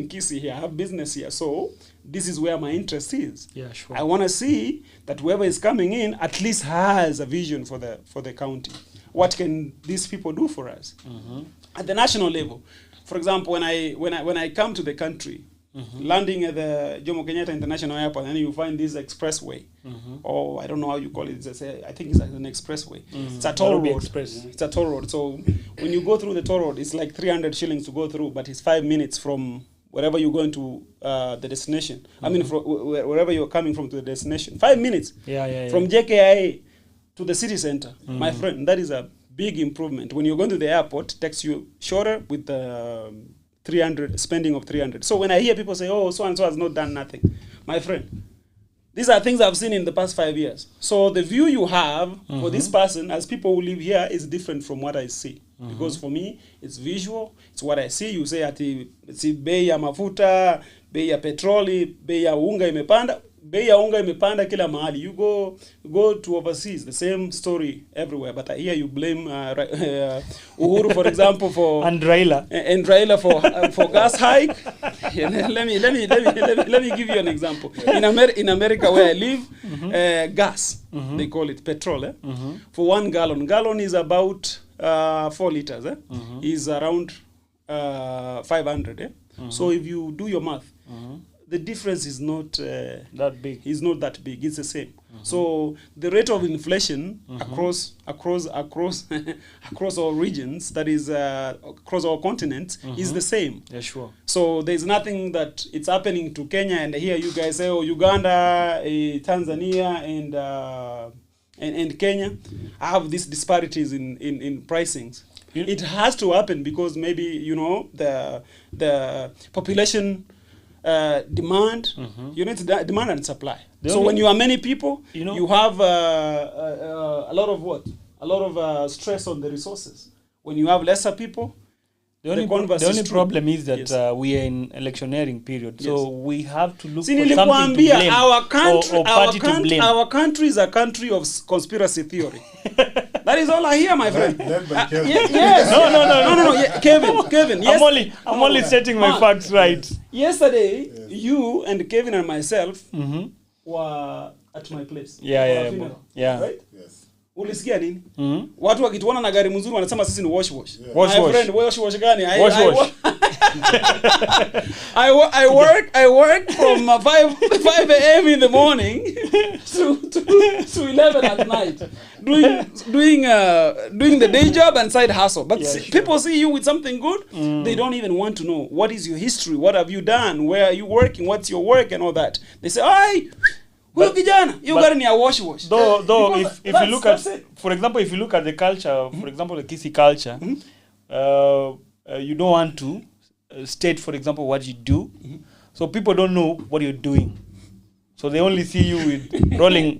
Kisii here. I have business here. So this is where my interest is. Yeah, sure. I want to see that whoever is coming in at least has a vision for the county. What can these people do for us at the national level? For example, when I come to the country, landing at the Jomo Kenyatta International Airport, and you find this expressway, or I don't know how you call it. I think it's an expressway. It's a toll road. It's a toll road. So when you go through the toll road, it's like 300 shillings to go through, but it's 5 minutes from wherever you're going to the destination. I mean, wherever you're coming from to the destination. 5 minutes. From JKIA to the city center. My friend, that is a big improvement. When you're going to the airport, it takes you shorter with the 300 spending of 300. So when I hear people say, oh, so and so has not done nothing, my friend, these are things I've seen in the past 5 years. So the view you have for this person as people who live here is different from what I see. Because for me, it's visual. It's what I see. You say ati bei ya mafuta, bei ya petroli, bei ya unga imepanda. Bei ya unga imepanda kila mahali. You go to overseas, the same story everywhere. But I hear you blame Uhuru, for example, for and Raila for gas hike. let me give you an example. In America, where I live, gas, they call it petrol. For 1 gallon. Gallon is about 4 liters. Is around 500. So if you do your math, the difference is not that big. It's not that big. It's the same. So the rate of inflation across all regions, that is across all continents, is the same. Yeah, sure. So there's nothing that it's happening to Kenya, and here you guys say, oh, Uganda, Tanzania, and Kenya have these disparities in pricings. It has to happen because maybe, you know, the population demand, you need demand and supply. So when you are many people, you have a lot of what? A lot of stress on the resources. When you have lesser people, the only problem is that we are in electioneering period, so we have to look for something to blame or party to blame. Our country is a country of conspiracy theory. That is all I hear, my friend. Yes. No. Yeah, Kevin. Yes. I'm only stating my facts right. Yesterday, you and Kevin and myself were at my place. Yeah. Right? Yes. Ulisikia nini? Watu wakituona na gari mzuri wanasema sisi ni wash. My friend, wash gani? I work from 5 a.m. in the morning to 11 at night, doing the day job and side hustle. But people see you with something good, they don't even want to know what is your history, what have you done, where are you working, what's your work and all that. They say, "Ay, though if you look at, for example, if you look at the culture, for example, the Kisii culture, you don't want to state, for example, what you do. So people don't know what you're doing. So they only see you with rolling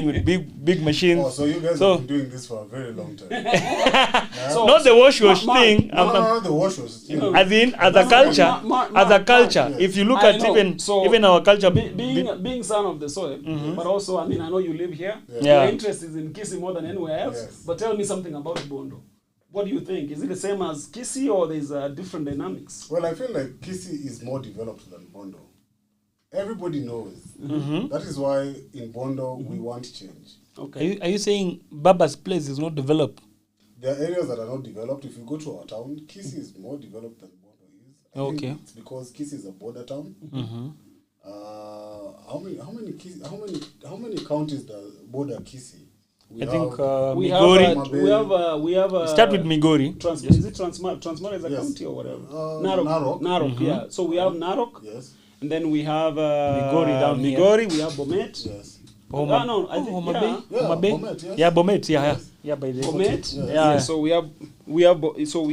with big machines. Oh, so you guys have been doing this for a very long time. So not the wash thing. No, the wash. As a culture, if you look at even our culture, being son of the soil, but also, I mean, I know you live here. Yeah. Your interest is in Kisii more than anywhere else. Yes. But tell me something about Bondo. What do you think? Is it the same as Kisii or there's different dynamics? Well, I feel like Kisii is more developed than Bondo. everybody knows. That is why in Bondo we want change. Okay. Are you saying Baba's place is not developed? There are areas that are not developed. If you go to our town, Kisii is more developed than Bondo is. I think it's because Kisii is a border town. How many counties does border Kisii? I think Migori. We have start with Migori. Is it Transmara? Transmara is a county or whatever. Narok. Yeah. So we have Narok. Yes. And then we have Migori down here. Migori. We have Bomet. Yes. Bomet. Yeah, Bomet. Yeah, by the Bomet. Yeah. So we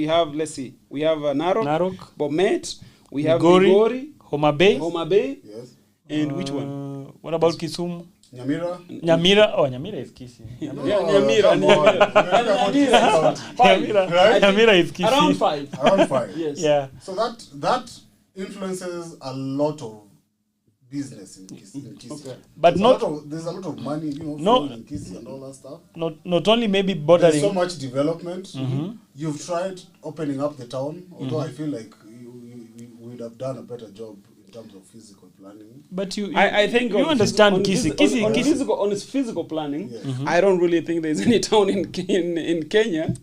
have. Let's see. We have Narok. Bomet. We have Migori. Homa Bay. Yes. And which one? What about Kisumu? Nyamira. Oh, Nyamira is Kisii. Nyamira is Kisii. Around 5. Yes. Yeah. So that influences a lot of business in Kisii. Okay. But there's a lot of money, flowing in Kisii and all that stuff. Not only maybe bordering. There's so much development. You've tried opening up the town, although I feel like you would have done a better job in terms of physical planning. But I think you understand Kisii. On its physical planning, I don't really think there's any town in Kenya.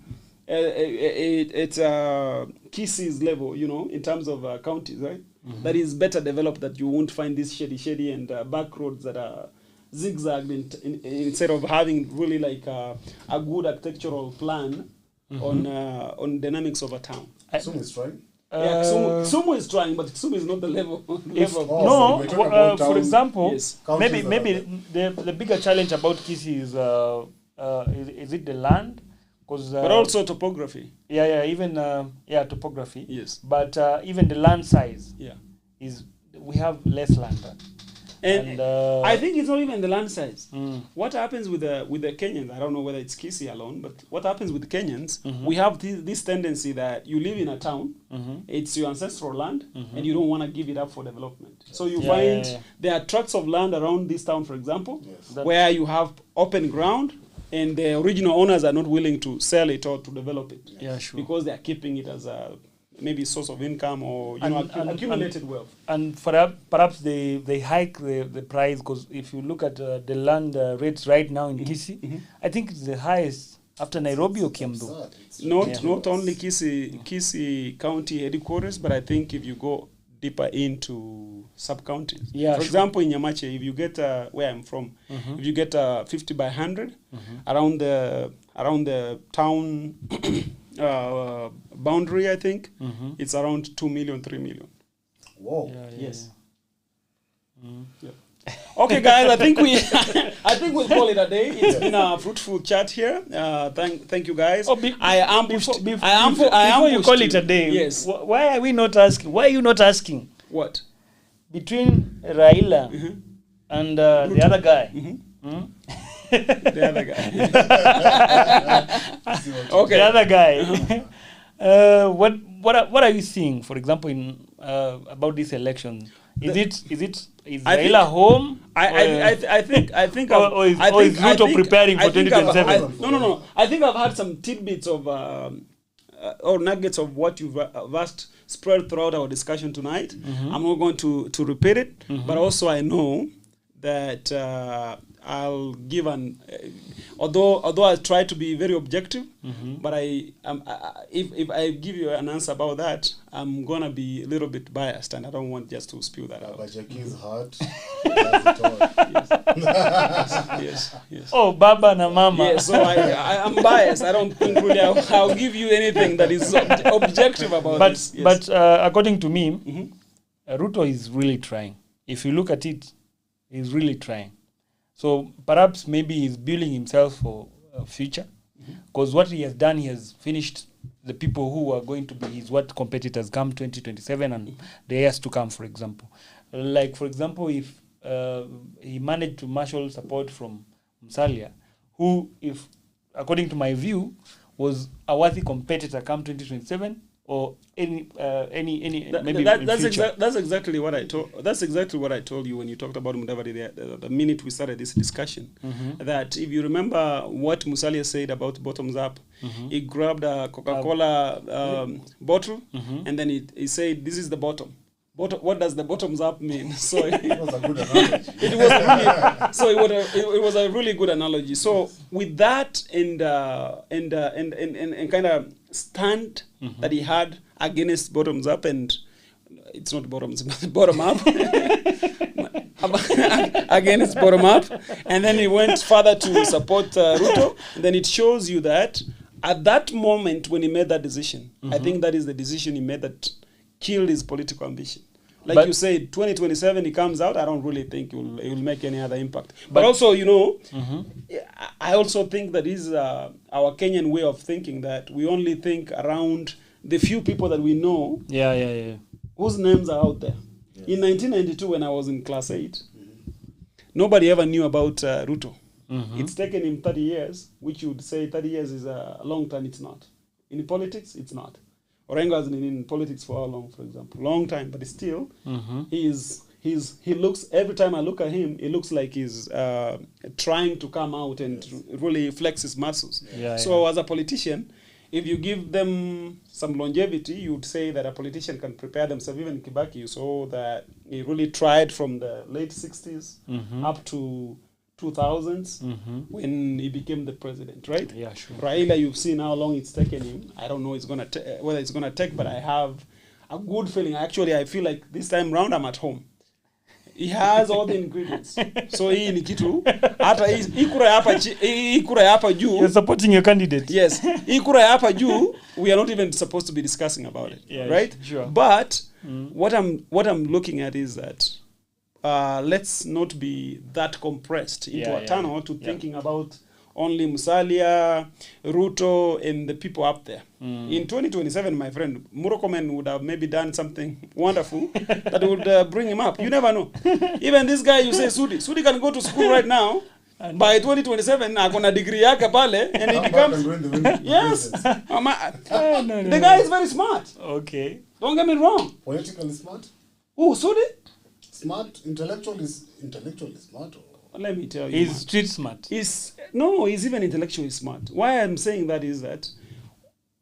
It's Kisii's level, in terms of counties, right? That is better developed, that you won't find these shady and back roads that are zigzagged instead of having really like a good architectural plan on dynamics of a town. Kisumu is trying. Kisumu is trying, but Kisumu is not the level. For example, maybe the bigger challenge about Kisii is it the land? But also topography. Even topography. Yes. But even the land size. Yeah. We have less land. And I think it's not even the land size. What happens with the Kenyans? I don't know whether it's Kisii alone, but what happens with the Kenyans? We have this tendency that you live in a town, it's your ancestral land, and you don't want to give it up for development. So you find there are tracts of land around this town, for example, where you have open ground, and the original owners are not willing to sell it or to develop it. Yeah, sure. Because they are keeping it as a maybe source of income or accumulated wealth. And perhaps they hike the price, because if you look at the land rates right now in Kisii, I think it's the highest after Nairobi or Kiambu. Not only Kisii County headquarters, but I think if you go deeper into sub-counties. For example, in Nyamache, if you get where I'm from, if you get 50 by 100 around the town boundary, I think it's around 2 million, 3 million. Whoa! Yes. Okay, guys, I think we'll call it a day. It's been a fruitful chat here. Thank you, guys. Before you call it a day, yes. Why are we not asking? Why are you not asking? What? Between Raila and the other guy. The other guy. Okay. The other guy. What are you seeing, for example, in about this election? Is Raila home? I think is Ruto preparing for 2027? No. I think I've had some tidbits of or nuggets of what you've asked spread throughout our discussion tonight. I'm not going to repeat it, but also I know that I'll give although I try to be very objective, but if I give you an answer about that, I'm gonna be a little bit biased, and I don't want just to spew that out. But Jackie's heart. Yes. Oh, Baba na Mama. Yes, so I'm biased. I don't think really I'll give you anything that is objective about this. Yes. But according to me, Ruto is really trying. If you look at it, he's really trying. So perhaps maybe he's building himself for a future, because what he has done, he has finished the people who are going to be his competitors come 2027 and the years to come, for example. Like, for example, if he managed to marshal support from Musalia, who, if according to my view, was a worthy competitor come 2027 or any maybe that's exactly what I told. That's exactly what I told you when you talked about Mudavadi the minute we started this discussion. That if you remember what Musalia said about bottoms up, he grabbed a Coca-Cola bottle and then he said, "This is the bottom. What does the bottoms up mean? So It was a good analogy. It was a really good analogy. So with that and kind of stand that he had against bottoms up, and it's not bottoms, but bottom up. Against bottom up, and then he went further to support Ruto. And then it shows you that at that moment when he made that decision, I think that is the decision he made that killed his political ambition. Like you said, 2027 he comes out, I don't really think it will make any other impact. But also, you know, I also think that is our Kenyan way of thinking, that we only think around the few people that we know. Whose names are out there. In 1992, when I was in class 8, nobody ever knew about Ruto. It's taken him 30 years, which you would say 30 years is a long time. It's not. In politics, it's not. Orengo has been in politics for how long, for example? Long time, but still, he looks, every time I look at him, it looks like he's trying to come out and really flex his muscles. So as a politician, if you give them some longevity, you would say that a politician can prepare themselves. Even Kibaki, you saw that he really tried from the late 60s up to 2000s when he became the president, right? Yeah, sure. Raila, you've seen how long it's taken him. I don't know whether it's going to take, but I have a good feeling. Actually, I feel like this time round I'm at home. He has all the ingredients. So hii ni kitu hata hii kura hapa juu. You're supporting your candidate. Yes. Hii kura hapa juu, we are not even supposed to be discussing about it, right? Sure. But what I'm looking at is that let's not be that compressed into a tunnel to thinking about only Musalia, Ruto, and the people up there. In 2027, my friend, Murkomen would have maybe done something wonderful that would bring him up. You never know. Even this guy, you say, Sudi can go to school right now. By 2027, akona degree yake pale, and he becomes... Yes. The guy is very smart. Okay. Don't get me wrong. Politically smart? Who, Sudi? Smart, intellectually smart. Let me tell you. He's street smart. He's even intellectually smart. Why I'm saying that is that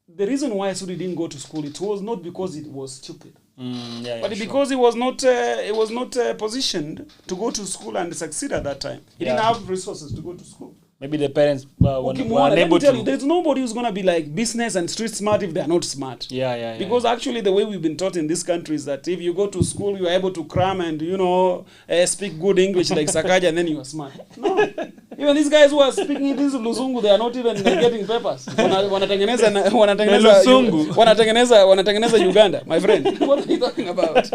the reason why Sudi didn't go to school, it was not because it was stupid. But because he was not positioned to go to school and succeed at that time. He didn't have resources to go to school. Maybe the parents were unable to. There's nobody who's going to be like business and street smart if they're not smart. Because actually the way we've been taught in this country is that if you go to school, you're able to cram and, speak good English like Sakaja, and then you are smart. No. Even these guys who are speaking this Luzungu, they are not even getting papers. Wanatengeneza Uganda, my friend. What are you talking about?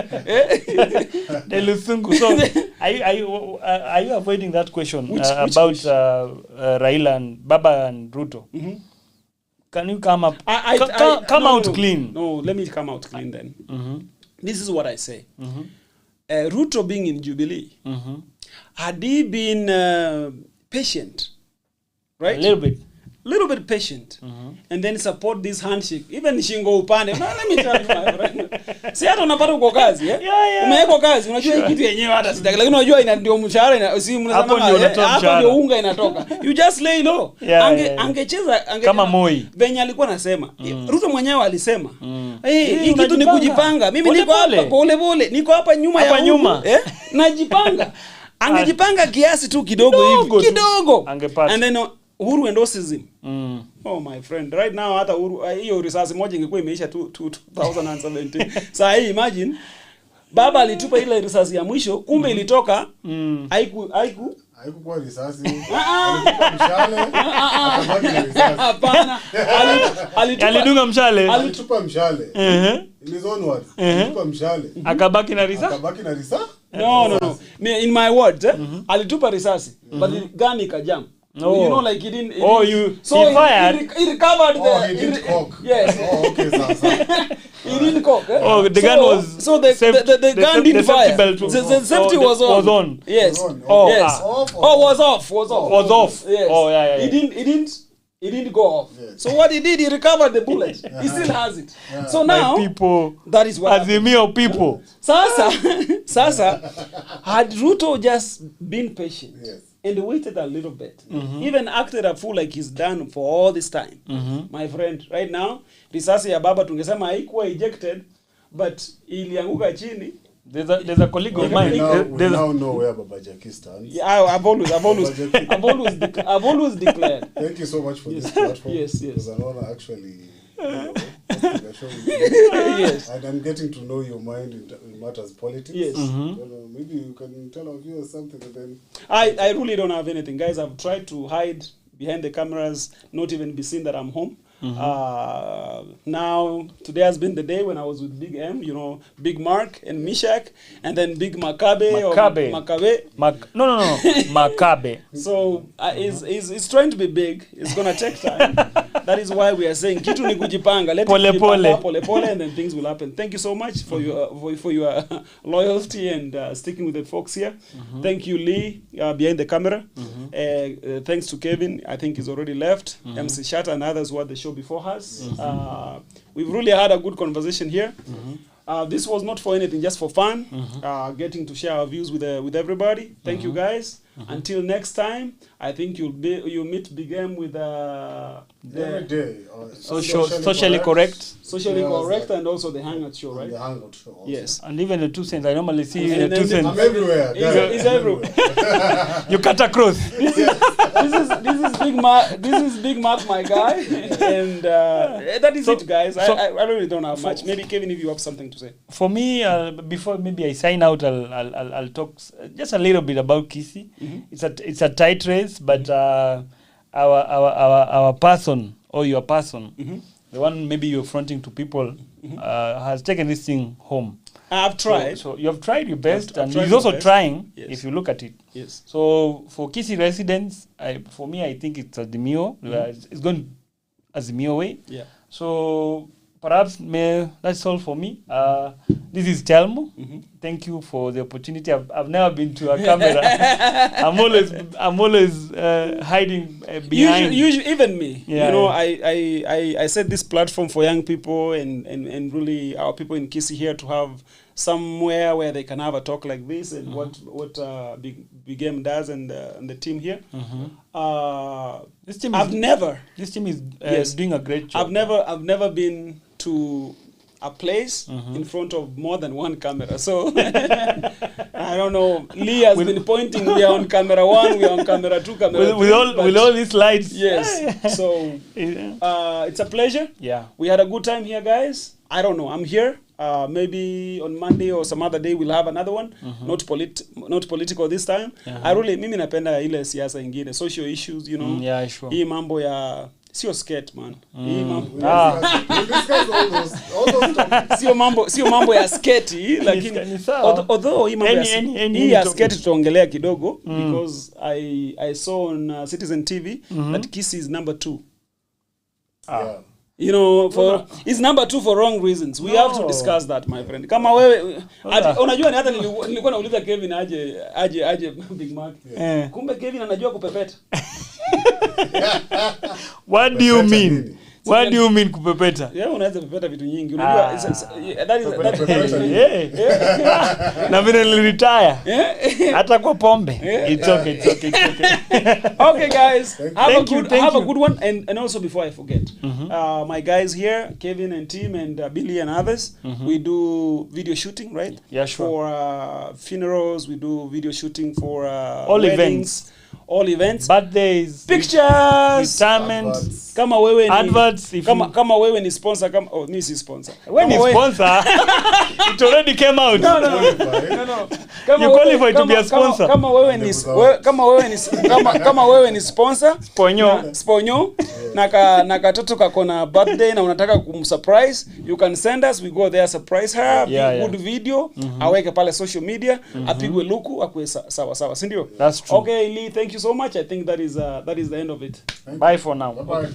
The Luzungu. So, are you avoiding that question about Raila and Baba and Ruto? Can you come up? Come out clean. No, let me come out clean then. This is what I say. Ruto being in Jubilee, had he been patient, right? A little bit patient, and then support this handshake. Even Shingo upande. Let me tell you, my friend. Si hata unapata uko kazi, umeweka kazi, unajua hii kitu yenyewe hata sitaki, lakini unajua ina ndio mshahara, si mnasema hapo ndio unga inatoka. You just lay low. Angecheza kama Moi. Venye alikuwa anasema. Ruto mwenyewe alisema, hii kitu ni kujipanga. Mimi niko hapa pole, niko hapa nyuma ya nyuma. Najipanga. Angejipanga kiasi tu kidogo hivi. Kidogo. And then Uhuru endorses him. Oh my friend, right now hata Uhuru hiyo risasi moja ingekuwa imeisha 2017. Sasa hii imagine baba alitupa ile risasi ya mwisho, kumbe ilitoka haikuwa risasi. Alitupa mshale. Akabaki na risasi. Hapana. Alidunga mshale. Alitupa mshale. In his own words. Alitupa mshale. Akabaki na risasi. No. In my words, alitupa risasi, but the gun ikajam. No. You know, like he didn't. He fired. He recovered the. He didn't cock. Yes. Okay, sir. He didn't cock. The gun was. So the gun didn't fire. The safety was on. Yes. Yes. Was off. Yes. He didn't go off. Yes. So what he did, he recovered the bullet. He still has it. So now, people, that is what. Azimio people. Sasa, had Ruto just been patient. Yes. And waited a little bit. Even acted a fool like he's done for all this time. My friend, right now, risasi ya baba tungesema haikuwa ejected, but ilianguka chini There's a colleague of mine. We now know where Baba Jackie stands. Yeah, I've always declared. Thank you so much for this platform. Yes. It was an honor actually. The show with you. Yes. And I'm getting to know your mind in matters politics. Yes. Maybe you can tell our viewers something and then. I really don't have anything, guys. I've tried to hide behind the cameras, not even be seen that I'm home. Now today has been the day when I was with Big M, Big Mark and Mishak, and then Big Makabe. No, Makabe. So it's trying to be big. It's gonna take time. That is why we are saying kitu ni kujipanga. Let pole, and then things will happen. Thank you so much for your loyalty and sticking with the folks here. Thank you, Lee, behind the camera. Thanks to Kevin. I think he's already left. MC Shatta and others who had the show before us. We've really had a good conversation here. This was not for anything, just for fun. Getting to share our views with everybody. Thank you, guys. Until next time, I think you'll meet Big M with every day. Socially correct. Socially correct, and also the Hangout show, right? The Hangout show also. Yes. And even the 2 cents. I normally see you in the 2 cents. I'm everywhere. He's everywhere. You cut across. This is Big Mark, my guy, and that is it, guys. I really don't have much. Maybe Kevin, if you have something to say. For me, before maybe I sign out, I'll talk just a little bit about Kisii. It's a tight race, but our person or your person, the one maybe you're fronting to people, has taken this thing home. I've tried. So you have tried your best, and he's also trying. Yes. If you look at it. Yes. So for Kisii residents, for me, I think it's Azimio. It's going Azimio way. Yeah. So perhaps that's all for me. This is Telmo. Thank you for the opportunity. I've never been to a camera. I'm always hiding behind. Usually, even me. Yeah, I set this platform for young people and really our people in Kisii here to have somewhere where they can have a talk like this and what Big M does and the team here. This team is doing a great job. I've never been to a place in front of more than one camera. So I don't know. Lee has been pointing. We are on camera 1. We are on camera 2. Camera 3. With all these lights. Yes. So it's a pleasure. Yeah. We had a good time here, guys. I don't know. I'm here. Maybe on Monday or some other day we'll have another one. Not political this time. I really mimi napenda ile siasa ingine, social issues, Yeah, sure. Hii mambo ya sio skate, man. Hii mambo sio mambo ya skate, lakini although hii mambo ya skate tutaongelea kidogo because I saw on Citizen TV that Kisii is number 2. It's number 2 for wrong reasons. We have to discuss that, my friend. Kama wewe unajua ni hata nilikuwa nauliza Kevin aje Big Mark. Kumbe Kevin anajua kupepeta. What do you mean? What do you mean kupepeta? Yeah, unaweza kupepeta vitu nyingi. Unajua that na vile niliretire. Hata kwa pombe. It's okay. Okay, guys. Have a good one. And also before I forget, my guys here, Kevin and team and Billy and others, we do video shooting, right? Yeah, sure. For funerals, we do video shooting for all weddings. All events, birthdays, pictures, retirement, kama wewe ni adverts, kama wewe ni sponsor, mimi si sponsor. When is sponsor? It already came out. No. You qualify to be a sponsor. Kama wewe ni sponsor, sponyo na katoto kakona birthday na unataka kumsurprise, you can send us, we go there, surprise her, good video, aweke pale social media, apigwe luku, akwe sawa, si ndio? That's true. Okay, Lee, thank you so much. I think that is the end of it. Bye for now. Bye.